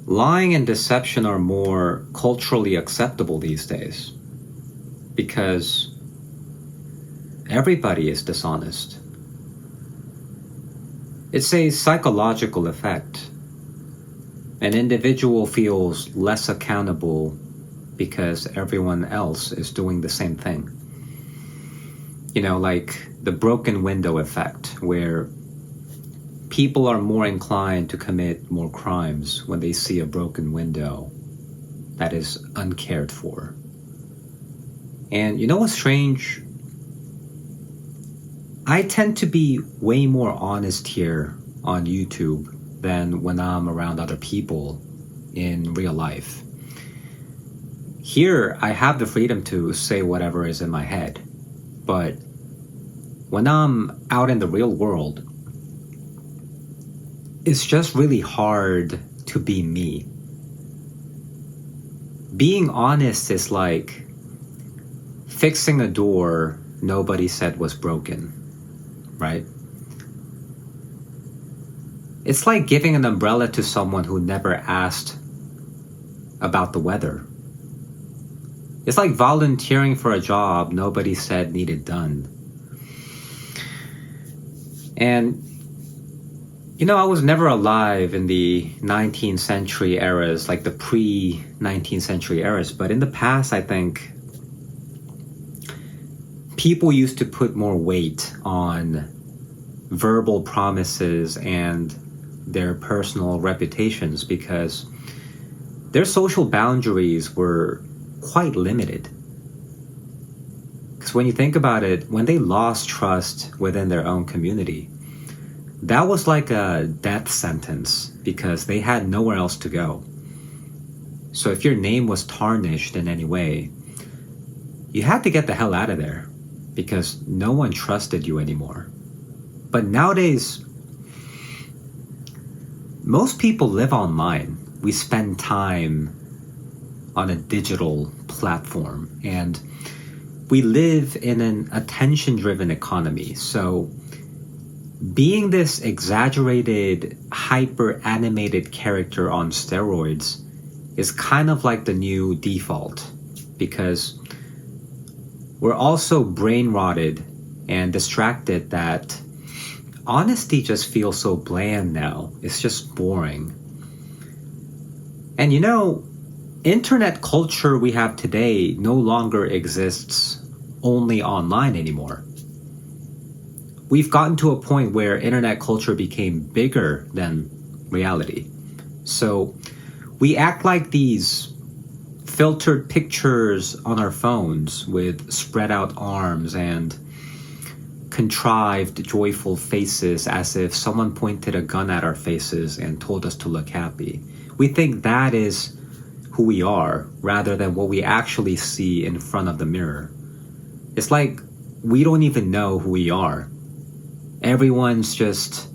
Lying and deception are more culturally acceptable these days because everybody is dishonest. It's a psychological effect. An individual feels less accountable because everyone else is doing the same thing. Like the broken window effect, where people are more inclined to commit more crimes when they see a broken window that is uncared for. And you know what's strange? I tend to be way more honest here on YouTube than when I'm around other people in real life. Here, I have the freedom to say whatever is in my head. But when I'm out in the real world, it's just really hard to be me. Being honest is like fixing a door nobody said was broken, right? It's like giving an umbrella to someone who never asked about the weather. It's like volunteering for a job nobody said needed done. And I was never alive in the 19th century eras, like the pre-19th century eras. But in the past, I think people used to put more weight on verbal promises and their personal reputations because their social boundaries were quite limited. Because when you think about it, when they lost trust within their own community, that was like a death sentence because they had nowhere else to go. So if your name was tarnished in any way, you had to get the hell out of there because no one trusted you anymore. But nowadays, most people live online. We spend time on a digital platform and we live in an attention-driven economy. So being this exaggerated, hyper-animated character on steroids is kind of like the new default because we're also brain-rotted and distracted that honesty just feels so bland now. It's just boring. And internet culture we have today no longer exists only online anymore. We've gotten to a point where internet culture became bigger than reality. So we act like these filtered pictures on our phones with spread out arms and contrived joyful faces as if someone pointed a gun at our faces and told us to look happy. We think that is who we are rather than what we actually see in front of the mirror. It's like we don't even know who we are. Everyone's just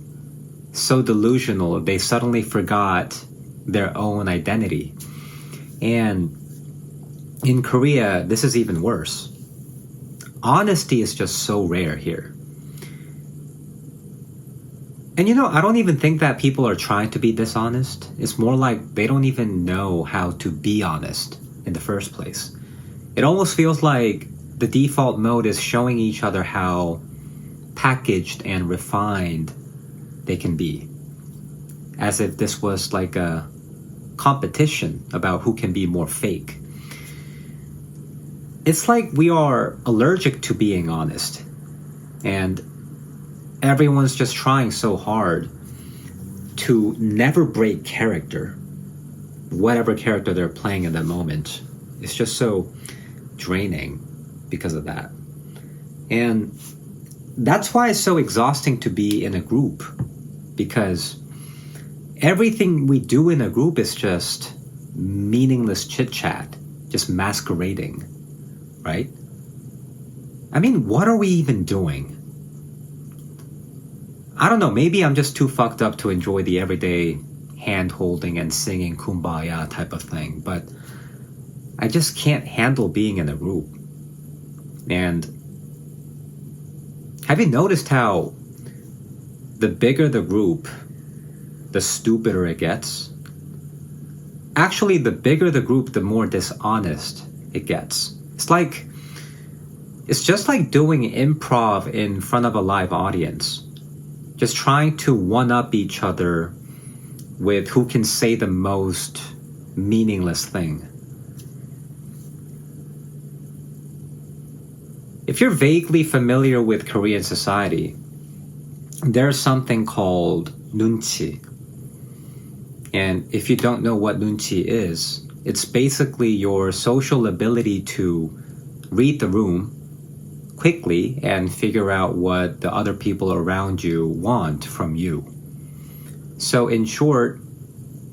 so delusional, they suddenly forgot their own identity. And in Korea, this is even worse. Honesty is just so rare here. And I don't even think that people are trying to be dishonest. It's more like they don't even know how to be honest in the first place. It almost feels like the default mode is showing each other how packaged and refined they can be. As if this was like a competition about who can be more fake. It's like we are allergic to being honest. And everyone's just trying so hard to never break character. Whatever character they're playing in that moment. It's just so draining because of that. And that's why it's so exhausting to be in a group. Because everything we do in a group is just meaningless chit-chat. Just masquerading. Right? I mean, what are we even doing? I don't know, maybe I'm just too fucked up to enjoy the everyday hand-holding and singing Kumbaya type of thing. But I just can't handle being in a group. And have you noticed how the bigger the group, the stupider it gets? Actually, the bigger the group, the more dishonest it gets. It's just like doing improv in front of a live audience. Just trying to one-up each other with who can say the most meaningless thing. If you're vaguely familiar with Korean society, there's something called nunchi. And if you don't know what nunchi is, it's basically your social ability to read the room quickly and figure out what the other people around you want from you. So in short,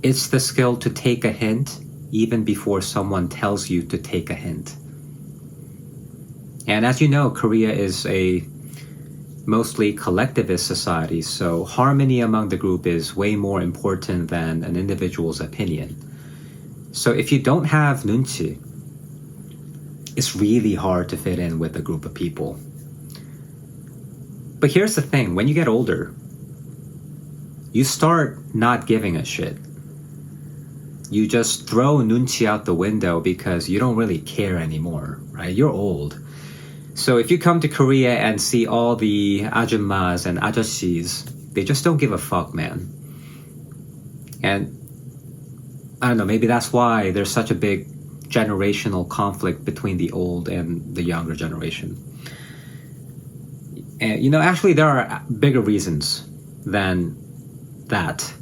it's the skill to take a hint even before someone tells you to take a hint. And as you know, Korea is a mostly collectivist society, so harmony among the group is way more important than an individual's opinion. So if you don't have nunchi, it's really hard to fit in with a group of people. But here's the thing, when you get older, you start not giving a shit. You just throw nunchi out the window because you don't really care anymore, right? You're old. So if you come to Korea and see all the ajummas and ajashis, they just don't give a fuck, man. And I don't know, maybe that's why there's such a big generational conflict between the old and the younger generation. And actually there are bigger reasons than that.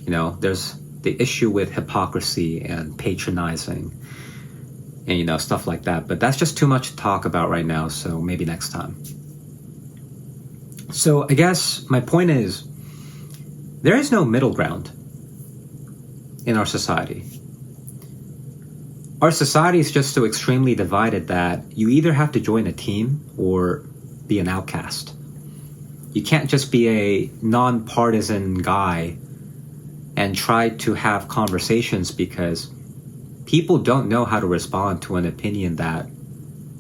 There's the issue with hypocrisy and patronizing and stuff like that. But that's just too much to talk about right now, so maybe next time. So I guess my point is, there is no middle ground in our society. Our society is just so extremely divided that you either have to join a team or be an outcast. You can't just be a non-partisan guy and try to have conversations because people don't know how to respond to an opinion that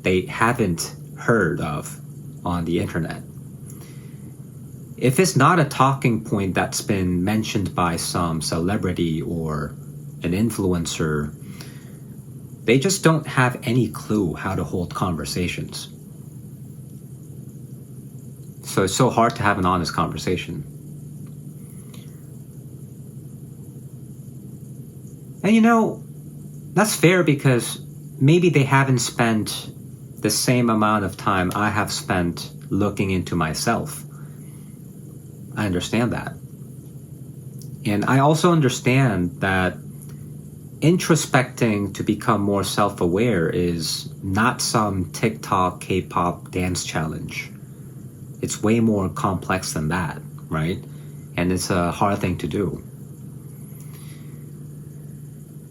they haven't heard of on the internet. If it's not a talking point that's been mentioned by some celebrity or an influencer, they just don't have any clue how to hold conversations. So it's so hard to have an honest conversation. And that's fair because maybe they haven't spent the same amount of time I have spent looking into myself. I understand that. And I also understand that introspecting to become more self-aware is not some TikTok K-pop dance challenge. It's way more complex than that, right? And it's a hard thing to do.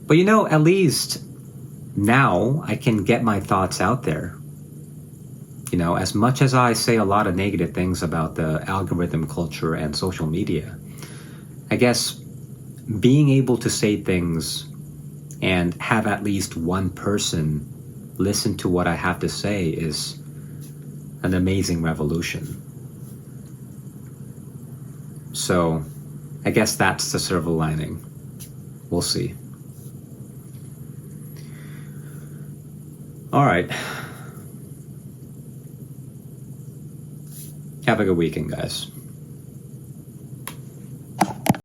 But at least now I can get my thoughts out there. As much as I say a lot of negative things about the algorithm culture and social media, I guess being able to say things and have at least one person listen to what I have to say is an amazing revolution. So I guess that's the silver lining. We'll see. All right. Have a good weekend, guys.